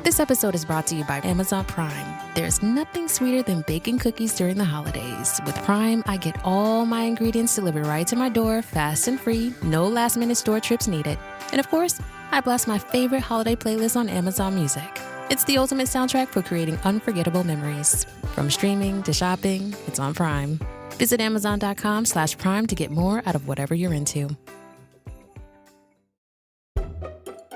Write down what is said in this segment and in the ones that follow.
This episode is brought to you by Amazon Prime. There's nothing sweeter than baking cookies during the holidays. With Prime, I get all my ingredients delivered right to my door, fast and free, no last-minute store trips needed. And of course, I blast my favorite holiday playlist on Amazon Music. It's the ultimate soundtrack for creating unforgettable memories. From streaming to shopping, it's on Prime. Visit Amazon.com/Prime to get more out of whatever you're into.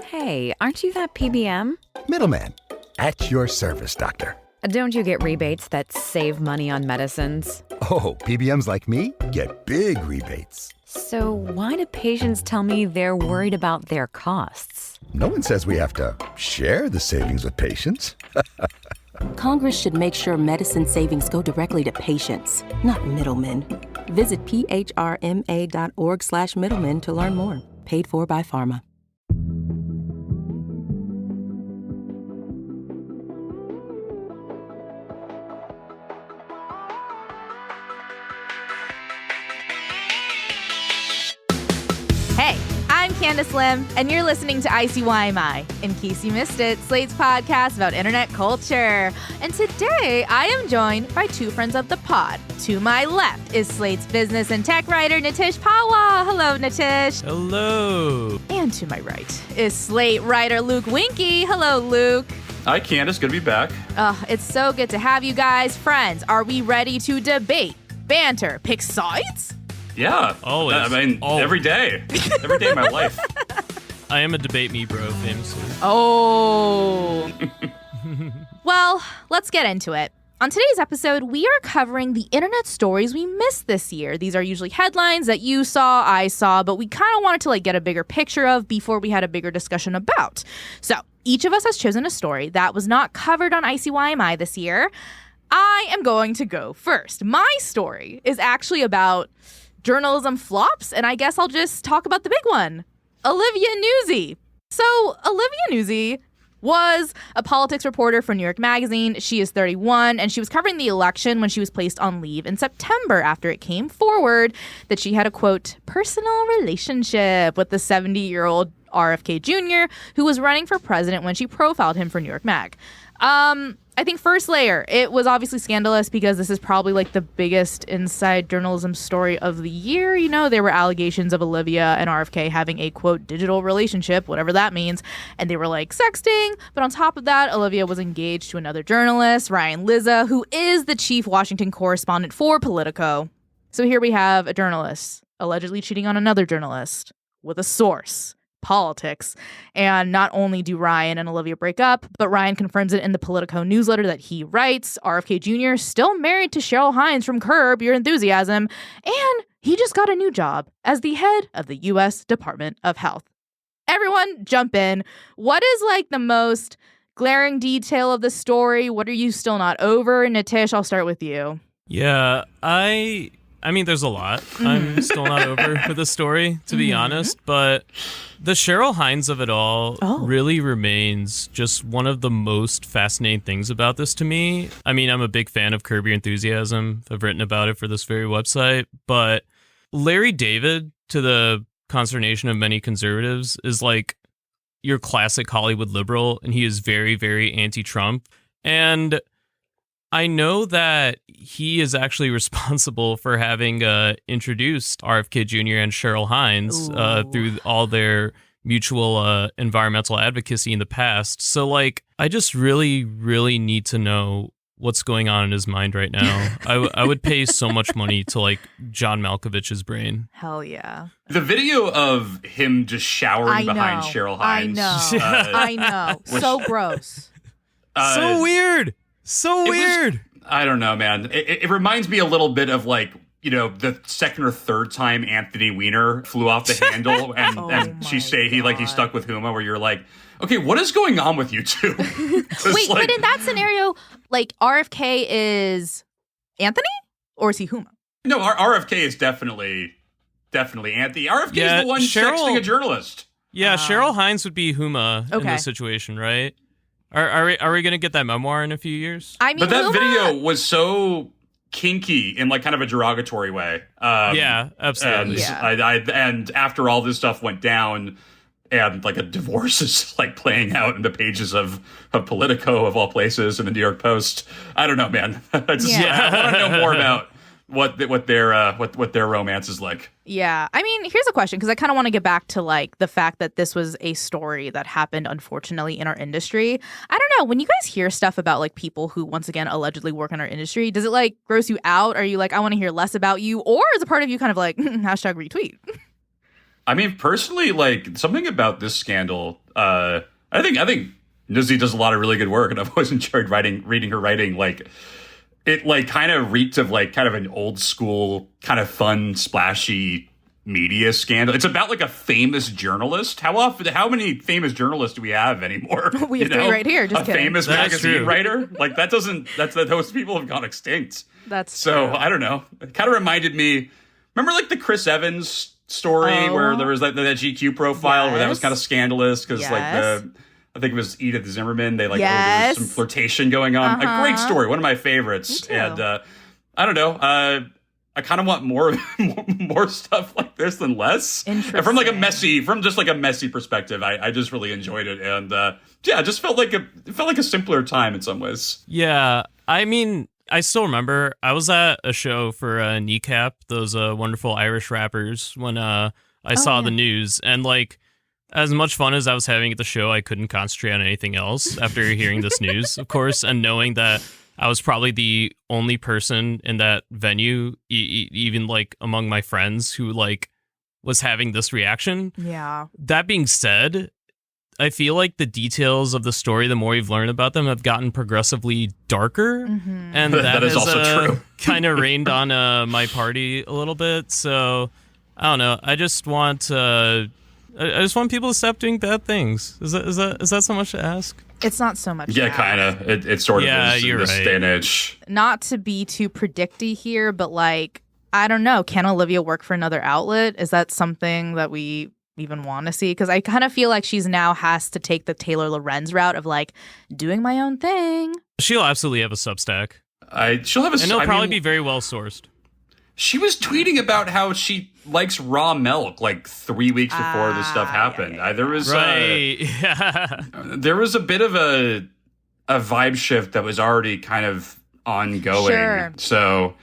Hey, aren't you that PBM? Middleman, at your service, doctor. Don't you get rebates that save money on medicines? Oh, PBMs like me get big rebates. So why do patients tell me they're worried about their costs? No one says we have to share the savings with patients. Congress should make sure medicine savings go directly to patients, not middlemen. Visit phrma.org/middlemen to learn more. Paid for by pharma. Hey, I'm Candice Lim, and you're listening to ICYMI. In case you missed it, Slate's podcast about internet culture. And today, I am joined by two friends of the pod. To my left is Slate's business and tech writer, Nitish Pahwa. Hello, Nitish. Hello. And to my right is Slate writer Luke Winkie. Hello, Luke. Hi, Candice. Good to be back. It's so good to have you guys. Friends, are we ready to debate, banter, pick sides? Yeah. Always. Every day. Every day of my life. I am a debate me bro, famously. Oh. Well, let's get into it. On today's episode, we are covering the internet stories we missed this year. These are usually headlines that you saw, I saw, but we kind of wanted to get a bigger picture of before we had a bigger discussion about. So each of us has chosen a story that was not covered on ICYMI this year. I am going to go first. My story is actually about journalism flops, and I guess I'll just talk about the big one, Olivia Nuzzi. So Olivia Nuzzi was a politics reporter for New York Magazine. She is 31, and she was covering the election when she was placed on leave in September after it came forward that she had a, quote, personal relationship with the 70-year-old RFK Jr., who was running for president when she profiled him for New York Mag. I think first layer, it was obviously scandalous because this is probably the biggest inside journalism story of the year. You know, there were allegations of Olivia and RFK having a, quote, digital relationship, whatever that means. And they were sexting. But on top of that, Olivia was engaged to another journalist, Ryan Lizza, who is the chief Washington correspondent for Politico. So here we have a journalist allegedly cheating on another journalist with a source. Politics. And not only do Ryan and Olivia break up, but Ryan confirms it in the Politico newsletter that he writes. RFK Jr. still married to Cheryl Hines from Curb Your Enthusiasm, and he just got a new job as the head of the U.S. Department of Health. Everyone jump in. What is the most glaring detail of the story? What are you still not over? Nitish, I'll start with you. Yeah, I mean, there's a lot I'm still not over for the story, to be honest, but the Cheryl Hines of it all really remains just one of the most fascinating things about this to me. I mean, I'm a big fan of Curb Your Enthusiasm. I've written about it for this very website, but Larry David, to the consternation of many conservatives, is your classic Hollywood liberal, and he is very, very anti-Trump. And I know that he is actually responsible for having introduced RFK Jr. and Cheryl Hines through all their mutual environmental advocacy in the past. So, I just really, really need to know what's going on in his mind right now. I would pay so much money to, John Malkovich's brain. Hell yeah. The video of him just showering behind Cheryl Hines. I know. So gross. So weird. So weird. I don't know, man. It reminds me a little bit of the second or third time Anthony Weiner flew off the handle and she say he stuck with Huma, where you're okay, what is going on with you two? Wait, but in that scenario, RFK is Anthony or is he Huma? No, RFK is definitely Anthony. RFK is the one sexting a journalist. Yeah, Cheryl Hines would be Huma in this situation, right? Are we going to get that memoir in a few years? I mean, but that video was so kinky in kind of a derogatory way. Yeah, absolutely. And, and after all this stuff went down, and like a divorce is like playing out in the pages of Politico of all places and the New York Post. I don't know, man. I want to know more about what their romance is like. Yeah. I mean, here's a question, because I kind of want to get back to like the fact that this was a story that happened, unfortunately, in our industry. I don't know. When you guys hear stuff about like people who, once again, allegedly work in our industry, does it like gross you out? Are you like, I want to hear less about you? Or is a part of you kind of like, hashtag retweet? I mean, personally, like something about this scandal, I think Nizzy does a lot of really good work, and I've always enjoyed reading her writing. Like, it like kind of reeked of like kind of an old school, kind of fun, splashy media scandal. It's about like a famous journalist. How many famous journalists do we have anymore? We have three right here. Just a kidding. famous magazine writer. Like those people have gone extinct. That's so true. I don't know. It kind of reminded me. Remember like the Chris Evans story where there was like that GQ profile where that was kind of scandalous because like I think it was Edith Zimmerman. They like there was some flirtation going on. A great story, one of my favorites. And I don't know. I kind of want more stuff like this than less. And from just like a messy perspective, I just really enjoyed it, and it just felt like a simpler time in some ways. Yeah, I mean, I still remember I was at a show for Kneecap, those wonderful Irish rappers, when I saw the news, and like, as much fun as I was having at the show, I couldn't concentrate on anything else after hearing this news, of course, and knowing that I was probably the only person in that venue, even like among my friends, who like was having this reaction. Yeah. That being said, I feel like the details of the story, the more you've learned about them, have gotten progressively darker. Mm-hmm. And that is has, also true. Kind of rained on my party a little bit. So, I don't know. I just want people to stop doing bad things. Is that so much to ask? It's not so much. Yeah, kind of. It sort of is in this day and age. Not to be too predicty here, but like, I don't know. Can Olivia work for another outlet? Is that something that we even want to see? Because I kind of feel like she's now has to take the Taylor Lorenz route of like doing my own thing. She'll absolutely have a Substack. She'll have a, and it'll probably be very well sourced. She was tweeting about how she likes raw milk like 3 weeks before this stuff happened. There was there was a bit of a vibe shift that was already kind of ongoing. Sure. So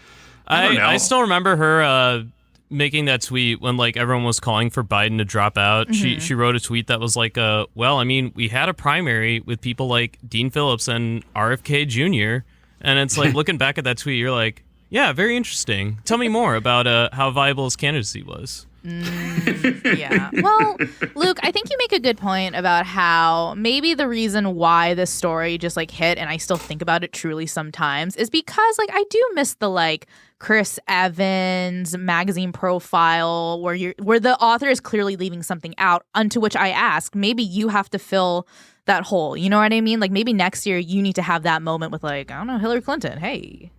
I don't know. I still remember her making that tweet when like everyone was calling for Biden to drop out. Mm-hmm. She wrote a tweet that was like, well, I mean, we had a primary with people like Dean Phillips and RFK Jr. And it's like looking back at that tweet, you're like, yeah, very interesting. Tell me more about how viable his candidacy was. Yeah. Well, Luke, I think you make a good point about how maybe the reason why this story just like hit, and I still think about it truly sometimes, is because like I do miss the like Chris Evans magazine profile where the author is clearly leaving something out, unto which I ask, maybe you have to fill that hole. You know what I mean? Like maybe next year you need to have that moment with like, I don't know, Hillary Clinton. Hey.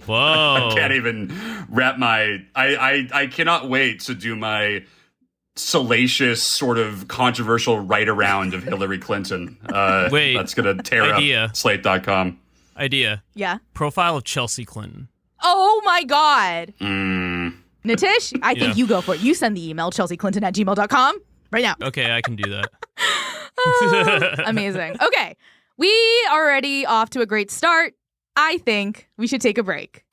Whoa. I can't even wrap my... I cannot wait to do my salacious, sort of controversial right-around of Hillary Clinton. Wait. That's going to tear up Slate.com. Idea. Yeah. Profile of Chelsea Clinton. Oh, my God. Nitish, I think you go for it. You send the email, chelseaclinton@gmail.com, right now. Okay, I can do that. Amazing. Okay. We are already off to a great start. I think we should take a break.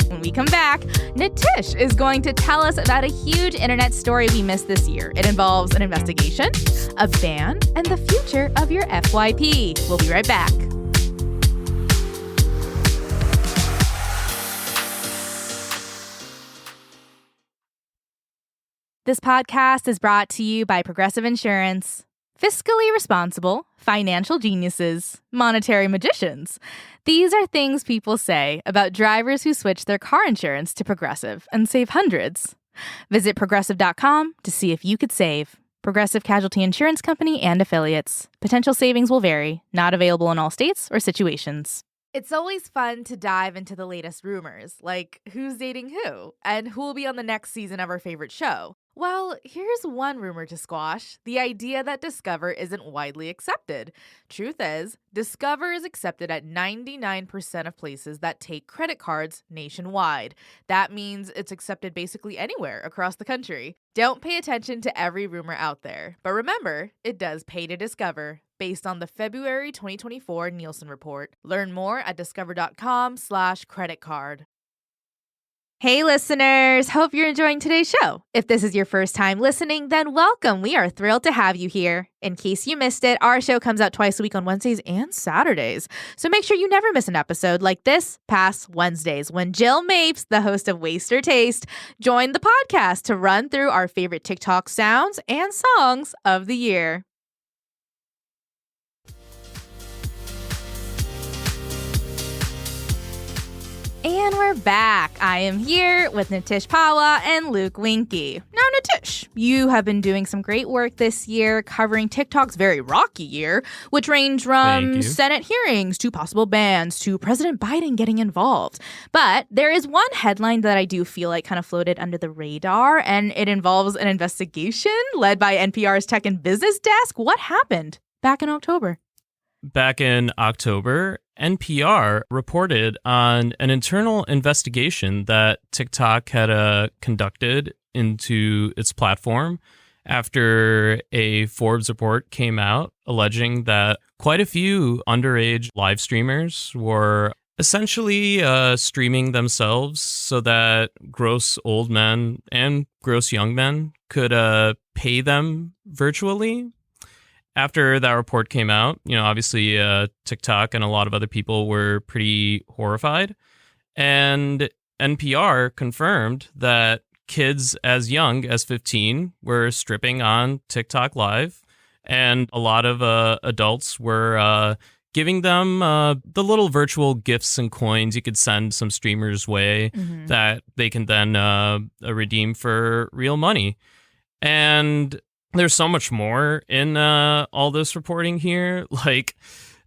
When we come back, Nitish is going to tell us about a huge internet story we missed this year. It involves an investigation, a ban, and the future of your FYP. We'll be right back. This podcast is brought to you by Progressive Insurance. Fiscally responsible, financial geniuses, monetary magicians. These are things people say about drivers who switch their car insurance to Progressive and save hundreds. Visit progressive.com to see if you could save. Progressive Casualty Insurance Company and affiliates. Potential savings will vary, not available in all states or situations. It's always fun to dive into the latest rumors, like who's dating who and who will be on the next season of our favorite show. Well, here's one rumor to squash: the idea that Discover isn't widely accepted. Truth is, Discover is accepted at 99% of places that take credit cards nationwide. That means it's accepted basically anywhere across the country. Don't pay attention to every rumor out there. But remember, it does pay to discover, based on the February 2024 Nielsen report. Learn more at discover.com/credit card. Hey listeners, hope you're enjoying today's show. If this is your first time listening, then welcome. We are thrilled to have you here. In case you missed it, our show comes out twice a week on Wednesdays and Saturdays. So make sure you never miss an episode like this past Wednesdays when Jill Mapes, the host of Waste or Taste, joined the podcast to run through our favorite TikTok sounds and songs of the year. And we're back. I am here with Nitish Pahwa and Luke Winkie. Now, Nitish, you have been doing some great work this year covering TikTok's very rocky year, which ranged from Senate hearings to possible bans to President Biden getting involved. But there is one headline that I do feel like kind of floated under the radar, and it involves an investigation led by NPR's Tech and Business Desk. What happened back in October? Back in October, NPR reported on an internal investigation that TikTok had conducted into its platform after a Forbes report came out alleging that quite a few underage live streamers were essentially streaming themselves so that gross old men and gross young men could pay them virtually. After that report came out, obviously TikTok and a lot of other people were pretty horrified. And NPR confirmed that kids as young as 15 were stripping on TikTok Live. And a lot of adults were giving them the little virtual gifts and coins you could send some streamers' way that they can then redeem for real money. And there's so much more in all this reporting here. Like,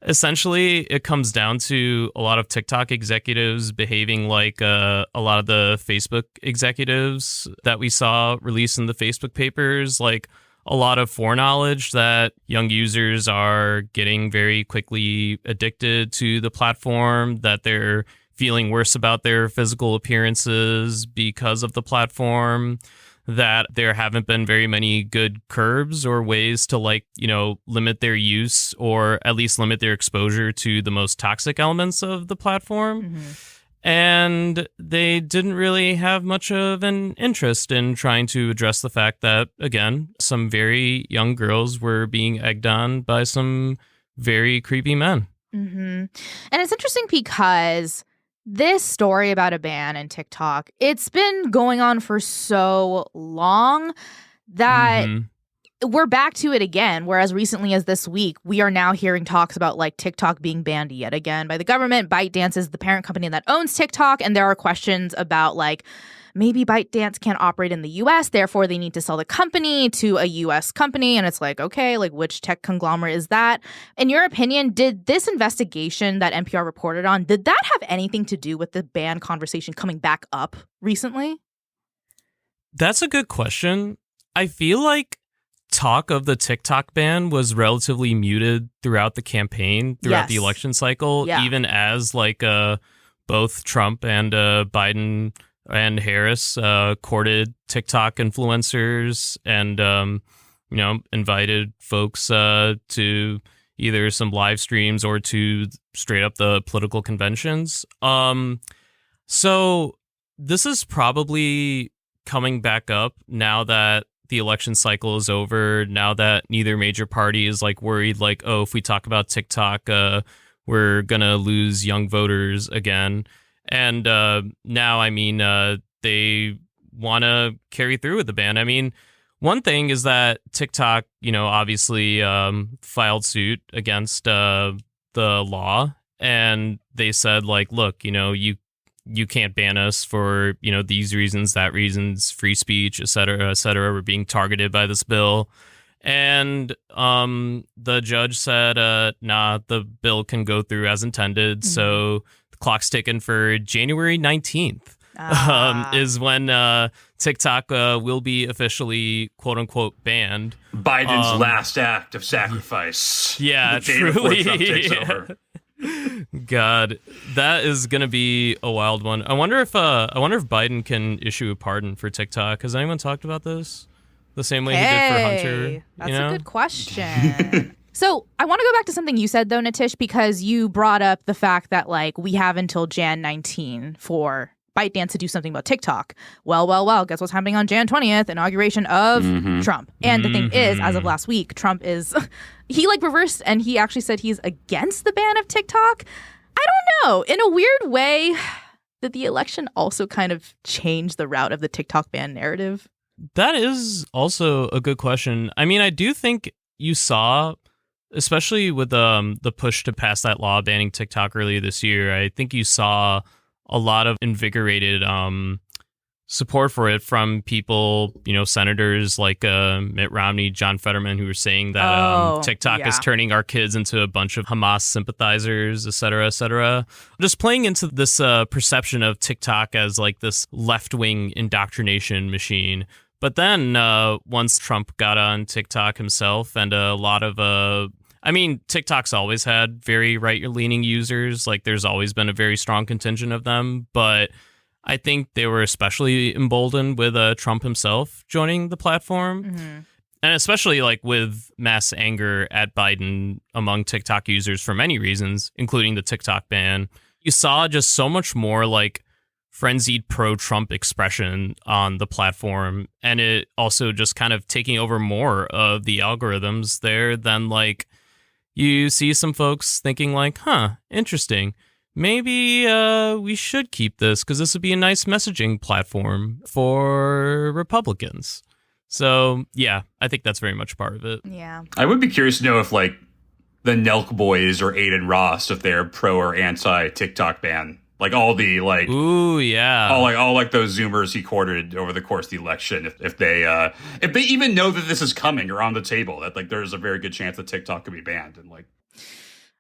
essentially, it comes down to a lot of TikTok executives behaving like a lot of the Facebook executives that we saw released in the Facebook papers. Like, a lot of foreknowledge that young users are getting very quickly addicted to the platform, that they're feeling worse about their physical appearances because of the platform, that there haven't been very many good curbs or ways to limit their use or at least limit their exposure to the most toxic elements of the platform. And they didn't really have much of an interest in trying to address the fact that, again, some very young girls were being egged on by some very creepy men. And it's interesting because this story about a ban in TikTok, it's been going on for so long that we're back to it again. Whereas recently as this week, we are now hearing talks about TikTok being banned yet again by the government. ByteDance is the parent company that owns TikTok. And there are questions about maybe ByteDance can't operate in the U.S., therefore they need to sell the company to a U.S. company. And it's okay, which tech conglomerate is that? In your opinion, did this investigation that NPR reported on, did that have anything to do with the ban conversation coming back up recently? That's a good question. I feel like talk of the TikTok ban was relatively muted throughout the campaign, throughout the election cycle, even as both Trump and Biden and Harris courted TikTok influencers and, invited folks to either some live streams or to straight up the political conventions. So this is probably coming back up now that the election cycle is over, now that neither major party is worried if we talk about TikTok, we're going to lose young voters again. And now, they want to carry through with the ban. I mean, one thing is that TikTok, obviously filed suit against the law. And they said, look, you can't ban us for, these reasons, that reasons, free speech, et cetera, we're being targeted by this bill. And the judge said, nah, the bill can go through as intended. So the clock's ticking for January 19th. is when TikTok will be officially quote unquote banned. Biden's last act of sacrifice. Yeah, the day before Trump takes truly. over. God, that is gonna be a wild one. I wonder if Biden can issue a pardon for TikTok. Has anyone talked about this? The same way he did for Hunter. That's a good question. So I want to go back to something you said though, Nitish, because you brought up the fact that like we have until Jan 19 for ByteDance to do something about TikTok. Well, guess what's happening on Jan 20th? Inauguration of Trump. And the thing is, as of last week, Trump is, he like reversed and he actually said he's against the ban of TikTok. I don't know. In a weird way, did the election also kind of change the route of the TikTok ban narrative? That is also a good question. I mean, I do think you saw, especially with the push to pass that law banning TikTok earlier this year, I think you saw a lot of invigorated support for it from people, senators like Mitt Romney, John Fetterman, who were saying that TikTok is turning our kids into a bunch of Hamas sympathizers, et cetera, et cetera. Just playing into this perception of TikTok as like this left-wing indoctrination machine. But then once Trump got on TikTok himself and a lot of TikTok's always had very right-leaning users. Like, there's always been a very strong contingent of them. But I think they were especially emboldened with Trump himself joining the platform. Mm-hmm. And especially, like, with mass anger at Biden among TikTok users for many reasons, including the TikTok ban. You saw just so much more, like, frenzied pro-Trump expression on the platform. And it also just kind of taking over more of the algorithms there than, like, you see some folks thinking like, interesting. Maybe we should keep this because this would be a nice messaging platform for Republicans. So, yeah, I think that's very much part of it. Yeah. I would be curious to know if, like, the Nelk boys or Aiden Ross, if they're pro or anti-TikTok ban. Like, all the, like... Ooh, yeah. All those Zoomers he courted over the course of the election, if they even know that this is coming or on the table, that, like, there's a very good chance that TikTok could be banned. And, like...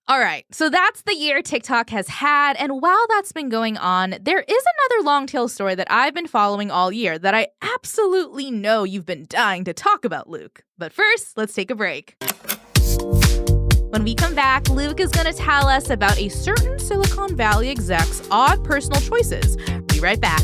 All right, so that's the year TikTok has had, and while that's been going on, there is another long tail story that I've been following all year that I absolutely know you've been dying to talk about, Luke. But first, let's take a break. When we come back, Luke is going to tell us about a certain Silicon Valley exec's odd personal choices. Be right back.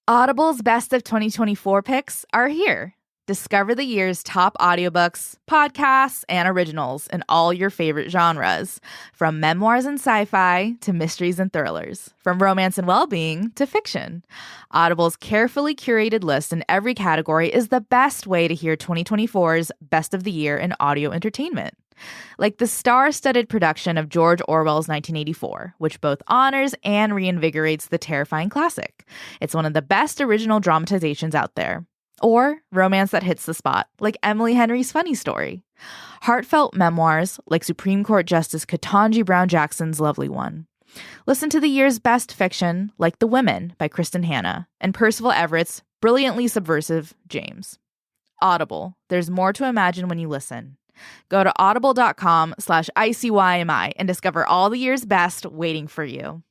Audible's Best of 2024 picks are here. Discover the year's top audiobooks, podcasts, and originals in all your favorite genres. From memoirs and sci-fi to mysteries and thrillers. From romance and well-being to fiction. Audible's carefully curated list in every category is the best way to hear 2024's Best of the Year in audio entertainment. Like the star-studded production of George Orwell's 1984, which both honors and reinvigorates the terrifying classic. It's one of the best original dramatizations out there. Or romance that hits the spot, like Emily Henry's Funny Story. Heartfelt memoirs, like Supreme Court Justice Ketanji Brown Jackson's Lovely One. Listen to the year's best fiction, like The Women by Kristen Hanna, and Percival Everett's brilliantly subversive James. Audible. There's more to imagine when you listen. Go to audible.com/ICYMI and discover all the year's best waiting for you.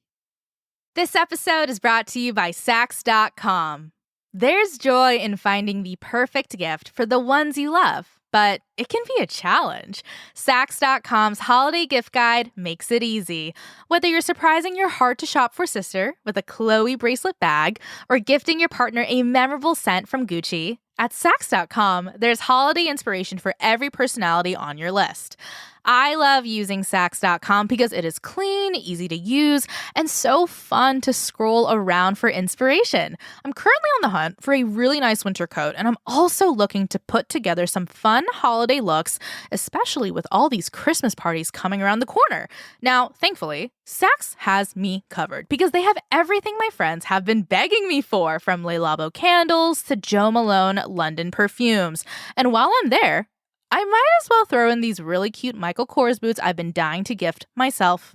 This episode is brought to you by Sax.com. There's joy in finding the perfect gift for the ones you love, but it can be a challenge. Sax.com's holiday gift guide makes it easy. Whether you're surprising your heart-to-shop for sister with a Chloe bracelet bag or gifting your partner a memorable scent from Gucci, at Sax.com, there's holiday inspiration for every personality on your list. I love using Sax.com because it is clean, easy to use, and so fun to scroll around for inspiration. I'm currently on the hunt for a really nice winter coat, and I'm also looking to put together some fun holiday looks, especially with all these Christmas parties coming around the corner. Now, thankfully, Sax has me covered because they have everything my friends have been begging me for, from Le Labo candles to Jo Malone London perfumes. And while I'm there, I might as well throw in these really cute Michael Kors boots I've been dying to gift myself.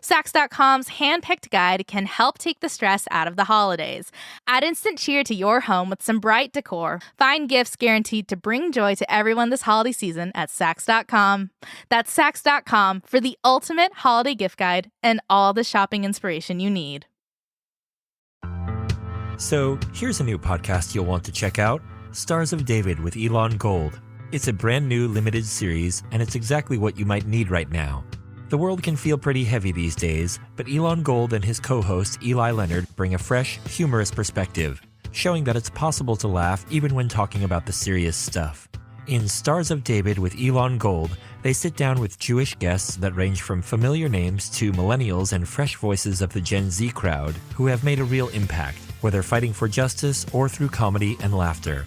Saks.com's hand-picked guide can help take the stress out of the holidays. Add instant cheer to your home with some bright decor. Find gifts guaranteed to bring joy to everyone this holiday season at Saks.com. That's Saks.com for the ultimate holiday gift guide and all the shopping inspiration you need. So, here's a new podcast you'll want to check out, Stars of David with Elon Gold. It's a brand new limited series, and it's exactly what you might need right now. The world can feel pretty heavy these days, but Elon Gold and his co-host Eli Leonard bring a fresh, humorous perspective, showing that it's possible to laugh even when talking about the serious stuff. In Stars of David with Elon Gold, they sit down with Jewish guests that range from familiar names to millennials and fresh voices of the Gen Z crowd who have made a real impact, whether fighting for justice or through comedy and laughter.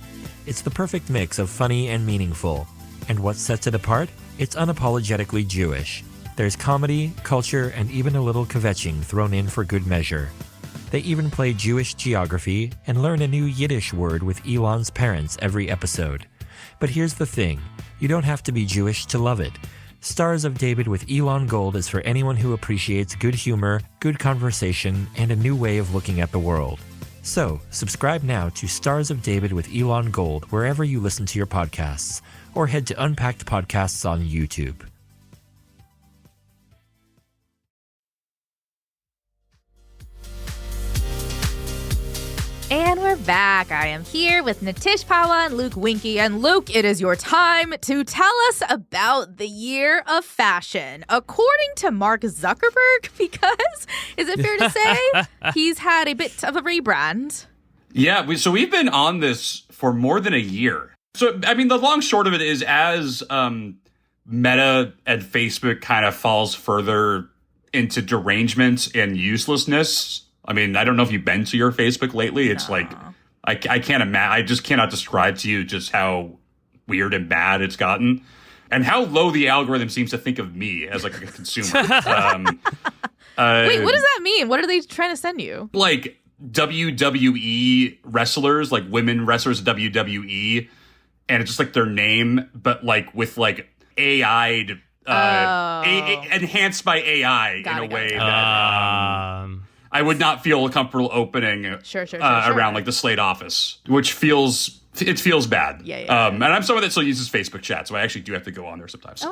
It's the perfect mix of funny and meaningful. And what sets it apart? It's unapologetically Jewish. There's comedy, culture, and even a little kvetching thrown in for good measure. They even play Jewish geography and learn a new Yiddish word with Elon's parents every episode. But here's the thing, you don't have to be Jewish to love it. Stars of David with Elon Gold is for anyone who appreciates good humor, good conversation, and a new way of looking at the world. So, subscribe now to Stars of David with Elon Gold wherever you listen to your podcasts, or head to Unpacked Podcasts on YouTube. And we're back. I am here with Nitish, Pahwa, and Luke Winkie. And Luke, it is your time to tell us about the year of fashion. According to Mark Zuckerberg, because, is it fair to say, he's had a bit of a rebrand? Yeah, we've been on this for more than a year. So, I mean, the long short of it is as Meta and Facebook kind of falls further into derangement and uselessness. I mean, I don't know if you've been to your Facebook lately. It's like, I can't imagine. I just cannot describe to you just how weird and bad it's gotten and how low the algorithm seems to think of me as like a consumer. Wait, what does that mean? What are they trying to send you? Like WWE wrestlers, like women wrestlers at WWE. And it's just like their name, but like with like AI'd, enhanced by AI in a way that I would not feel comfortable opening around like the Slate office, which feels bad. Yeah. And I'm someone that still uses Facebook chat, so I actually do have to go on there sometimes.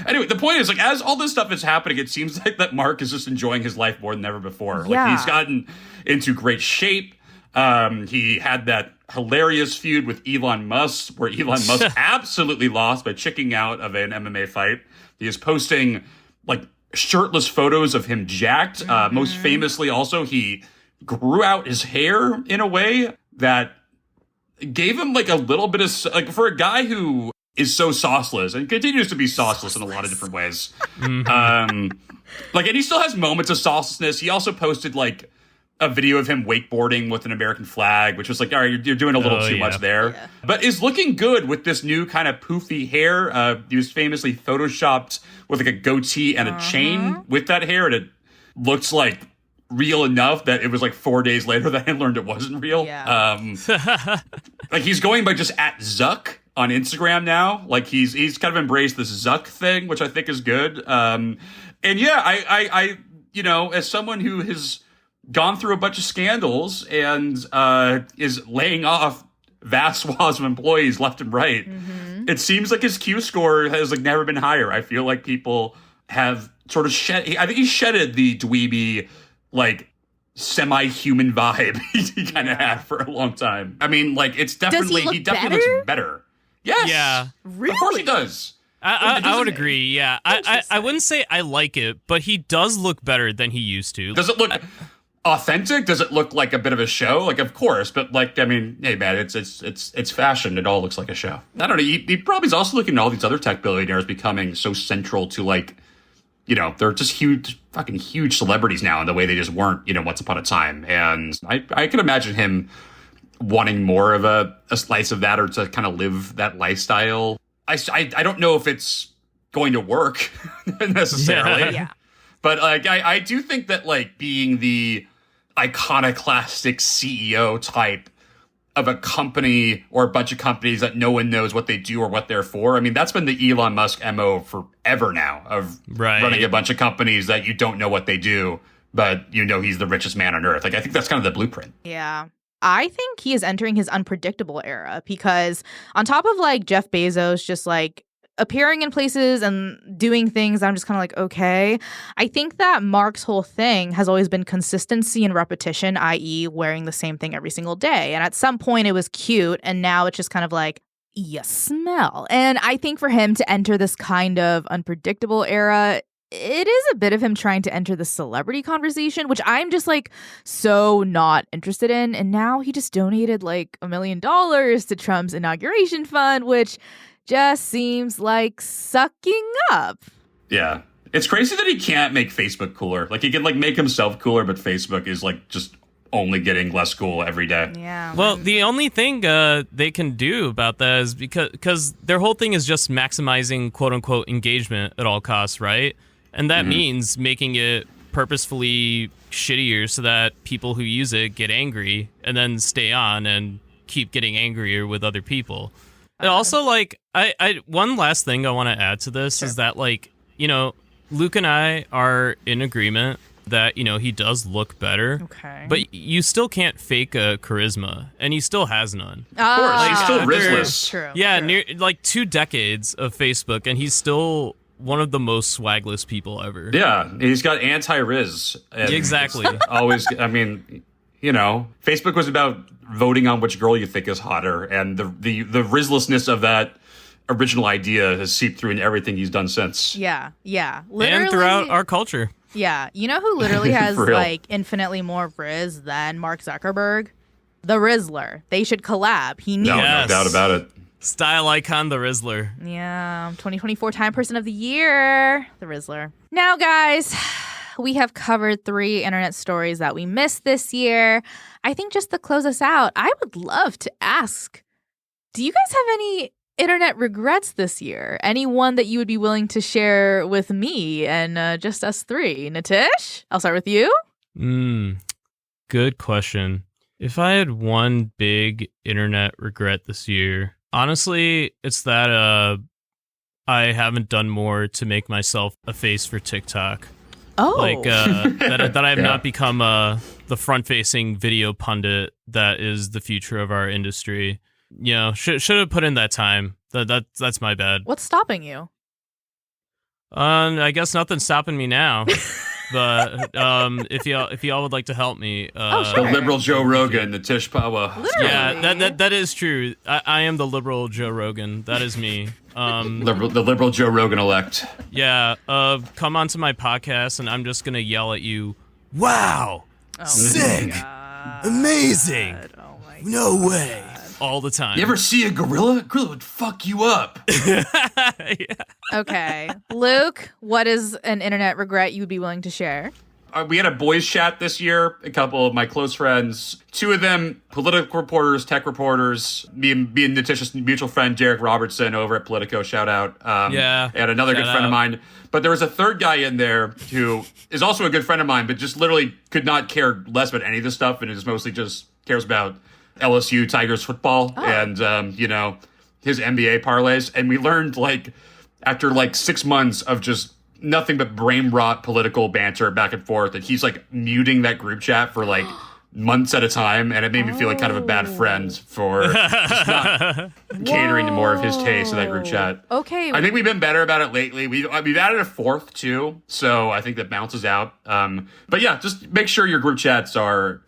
Anyway, the point is, like, as all this stuff is happening, it seems like that Mark is just enjoying his life more than ever before. Yeah. Like, he's gotten into great shape. He had that hilarious feud with Elon Musk, where Elon Musk absolutely lost by chicking out of an MMA fight. He is posting, like, shirtless photos of him jacked. Most famously, also, he grew out his hair in a way that gave him like a little bit of, like, for a guy who is so sauceless and continues to be sauceless in a lot of different ways. Like, and he still has moments of saucelessness. He also posted like a video of him wakeboarding with an American flag, which was like, all right, you're doing a little too much there. Yeah. But is looking good with this new kind of poofy hair. He was famously photoshopped with like a goatee and a chain with that hair, and it looks like real enough that it was like 4 days later that I learned it wasn't real. Yeah. Like, he's going by just at Zuck on Instagram now. Like, he's kind of embraced this Zuck thing, which I think is good. And yeah, I you know, as someone who has gone through a bunch of scandals and is laying off vast swaths of employees left and right, it seems like his Q score has like never been higher. I feel like people have sort of I think he shedded the dweeby, like, semi-human vibe he kind of had for a long time. I mean, like, it's definitely, he definitely looks better. Yes. Yeah. Really? Of course he does. I would agree, yeah. I wouldn't say I like it, but he does look better than he used to. Does it look authentic? Does it look like a bit of a show? Like, of course, but like, I mean, hey man, it's fashion. It all looks like a show. I don't know. He probably is also looking at all these other tech billionaires becoming so central to, like, you know, they're just fucking huge celebrities now in the way they just weren't, you know, once upon a time. And I can imagine him wanting more of a slice of that, or to kind of live that lifestyle. I don't know if it's going to work necessarily. Yeah. But like, I do think that, like, being the iconoclastic CEO type of a company or a bunch of companies that no one knows what they do or what they're for. I mean, that's been the Elon Musk MO forever now of running a bunch of companies that you don't know what they do, but you know he's the richest man on earth. Like, I think that's kind of the blueprint. Yeah. I think he is entering his unpredictable era because on top of like Jeff Bezos just like appearing in places and doing things, I'm just kind of like, okay. I think that Mark's whole thing has always been consistency and repetition, i.e. wearing the same thing every single day. And at some point it was cute, and now it's just kind of like, you smell. And I think for him to enter this kind of unpredictable era, it is a bit of him trying to enter the celebrity conversation, which I'm just like so not interested in. And now he just donated like $1 million to Trump's inauguration fund, which just seems like sucking up. Yeah. It's crazy that he can't make Facebook cooler. Like, he can like make himself cooler, but Facebook is like just only getting less cool every day. Yeah. Well, the only thing they can do about that is because their whole thing is just maximizing quote unquote engagement at all costs, right? And that means making it purposefully shittier so that people who use it get angry and then stay on and keep getting angrier with other people. And also, like, I one last thing I want to add to this is that, like, you know, Luke and I are in agreement that, you know, he does look better. Okay. But you still can't fake a charisma, and he still has none. Of course, he's still Rizless. True. Yeah, like 2 decades of Facebook, and he's still one of the most swagless people ever. Yeah, he's got anti-Riz. Exactly. Always, I mean, you know, Facebook was about voting on which girl you think is hotter, and the Rizlessness of that original idea has seeped through in everything he's done since. Yeah. Literally, and throughout our culture. Yeah. You know who literally has like infinitely more Riz than Mark Zuckerberg? The Rizzler. They should collab. He needs No doubt about it. Style icon, the Rizzler. Yeah. 2024 Time Person of the Year, the Rizzler. Now, guys, we have covered 3 internet stories that we missed this year. I think just to close us out, I would love to ask, do you guys have any internet regrets this year? Anyone that you would be willing to share with me and just us 3? Nitish, I'll start with you. Good question. If I had one big internet regret this year, honestly, it's that I haven't done more to make myself a face for TikTok. Oh. Like, that I have not become the front-facing video pundit that is the future of our industry. You know, should have put in that time. That's my bad. What's stopping you? I guess nothing's stopping me now. But if y'all would like to help me, sure. The liberal Joe Rogan, Nitish Pahwa. Literally. Yeah, that is true. I am the liberal Joe Rogan. That is me. The liberal Joe Rogan elect. Yeah. Come onto my podcast, and I'm just gonna yell at you. Wow. Sick. Amazing. Oh my No way. All the time. You ever see a gorilla? A gorilla would fuck you up. Yeah. Okay. Luke, what is an internet regret you would be willing to share? We had a boys chat this year. A couple of my close friends, 2 of them political reporters, tech reporters. Me and Nitish's mutual friend Derek Robertson over at Politico. Shout out. And another good friend of mine. But there was a third guy in there who is also a good friend of mine, but just literally could not care less about any of this stuff, and is mostly just cares about LSU Tigers football and you know, his NBA parlays. And we learned, like, after like 6 months of just nothing but brain rot political banter back and forth, that he's like muting that group chat for like months at a time, and it made me feel like kind of a bad friend for just not catering to more of his taste in that group chat. Okay. I think we've been better about it lately. We've added a 4th too, so I think that balances out. But yeah, just make sure your group chats are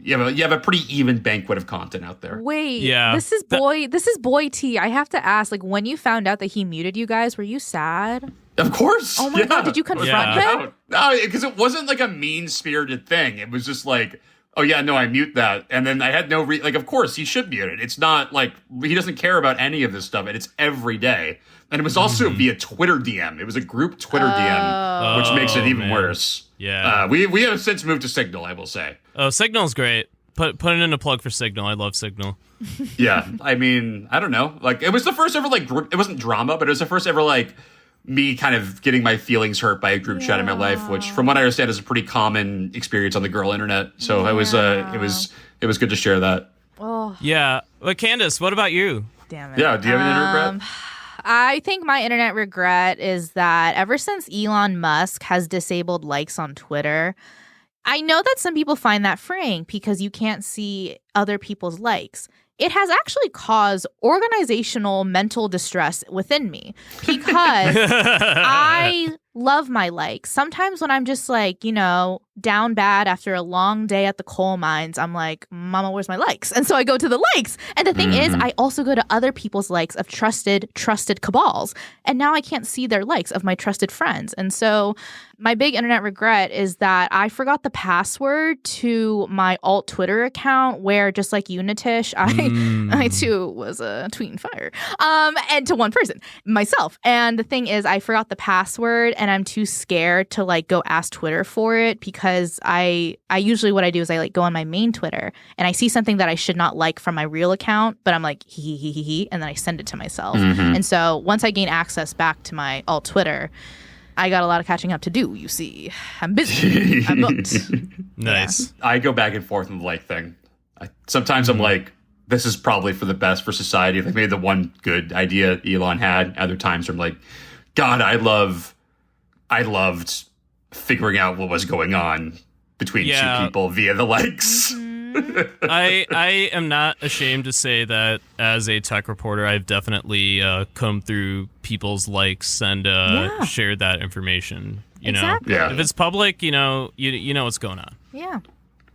you have a pretty even banquet of content out there. Wait, yeah. This is boy T. I have to ask, like, when you found out that he muted you guys, were you sad? Of course. Oh my God, did you confront him? No, because it wasn't like a mean-spirited thing. It was just like, oh yeah, no, I mute that. And then I had no like, of course, he should mute it. It's not like, he doesn't care about any of this stuff, and it's every day. And it was also via Twitter DM. It was a group Twitter DM, which makes it even worse. Yeah. We have since moved to Signal, I will say. Oh, Signal's great. Put in a plug for Signal. I love Signal. Yeah. I mean, I don't know. Like, it was the first ever, like, it wasn't drama, but it was the first ever, like, me kind of getting my feelings hurt by a group chat in my life, which, from what I understand, is a pretty common experience on the girl internet. So it was good to share that. Oh, Yeah. But Candice, what about you? damn it. Yeah, do you have an internet regret? I think my internet regret is that ever since Elon Musk has disabled likes on Twitter, I know that some people find that freeing because you can't see other people's likes. It has actually caused organizational mental distress within me because I love my likes. Sometimes when I'm just like, down bad after a long day at the coal mines, I'm like, Mama, where's my likes? And so I go to the likes. And the thing is, I also go to other people's likes of trusted cabals. And now I can't see their likes of my trusted friends. And so my big internet regret is that I forgot the password to my alt Twitter account where, just like you, Nitish, I too was tweeting fire. And to one person, myself. And the thing is, I forgot the password and I'm too scared to go ask Twitter for it because I usually what I do is I go on my main Twitter and I see something that I should not like from my real account, but I'm like, he, and then I send it to myself. And so once I gain access back to my alt Twitter, I got a lot of catching up to do, you see. I'm busy. I'm booked. Nice. Yeah. I go back and forth on the like thing. Sometimes I'm like, this is probably for the best for society. Like maybe the one good idea Elon had. Other times I'm like, God, I loved figuring out what was going on between two people via the likes. I am not ashamed to say that as a tech reporter, I've definitely combed through people's likes and shared that information. You know, if it's public, you know what's going on. Yeah.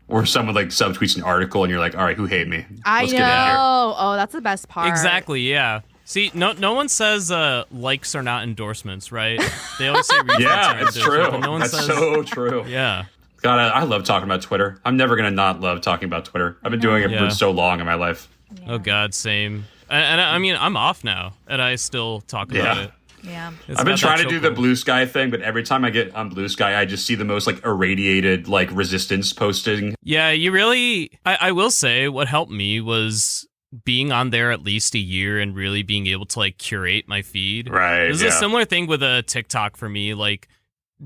Or someone subtweets an article and you're like, all right, who hate me? Let's get in here. Oh, that's the best part. Exactly. Yeah. See, no one says likes are not endorsements, right? They always say retweets are it's true. endorsements, but no one That's says, so true. Yeah. God, I love talking about Twitter. I'm never going to not love talking about Twitter. I've been doing it for so long in my life. Oh, God, same. And I mean, I'm off now, and I still talk about it. Yeah. I've been trying to do the Blue Sky thing, but every time I get on Blue Sky, I just see the most irradiated resistance posting. Yeah, you really... I will say what helped me was being on there at least a year and really being able to curate my feed. Right. This is a similar thing with a TikTok for me.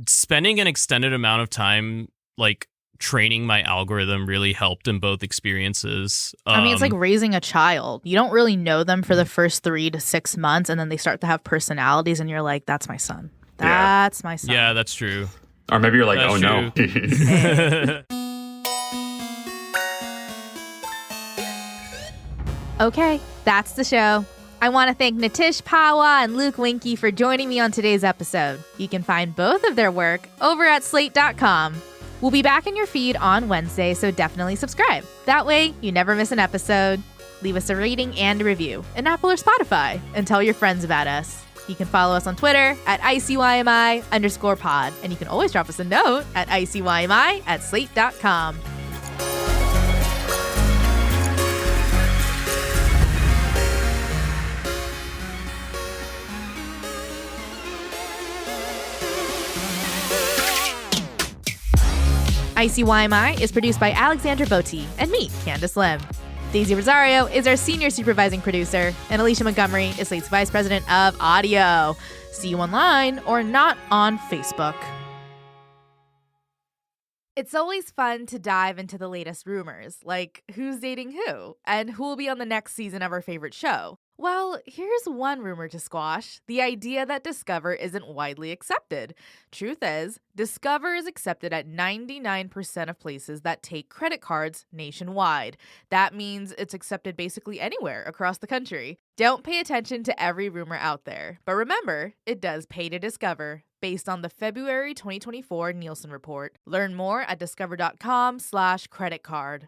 Spending an extended amount of time training my algorithm really helped in both experiences. I mean, it's like raising a child. You don't really know them for the first 3 to 6 months, and then they start to have personalities, and you're like, that's my son. That's my son. Yeah, that's true. Or maybe you're like, That's no. Okay, that's the show. I want to thank Nitish, Pahwa, and Luke Winkie for joining me on today's episode. You can find both of their work over at slate.com. We'll be back in your feed on Wednesday, so definitely subscribe. That way, you never miss an episode. Leave us a rating and a review in Apple or Spotify, and tell your friends about us. You can follow us on Twitter at ICYMI_pod, and you can always drop us a note at ICYMI@slate.com. ICYMI is produced by Alexandra Botti and me, Candice Lim. Daisy Rosario is our senior supervising producer, and Alicia Montgomery is Slate's vice president of audio. See you online or not on Facebook. It's always fun to dive into the latest rumors, like who's dating who and who will be on the next season of our favorite show. Well, here's one rumor to squash: the idea that Discover isn't widely accepted. Truth is, Discover is accepted at 99% of places that take credit cards nationwide. That means it's accepted basically anywhere across the country. Don't pay attention to every rumor out there, but remember, it does pay to discover, based on the February 2024 Nielsen report. Learn more at discover.com/credit card.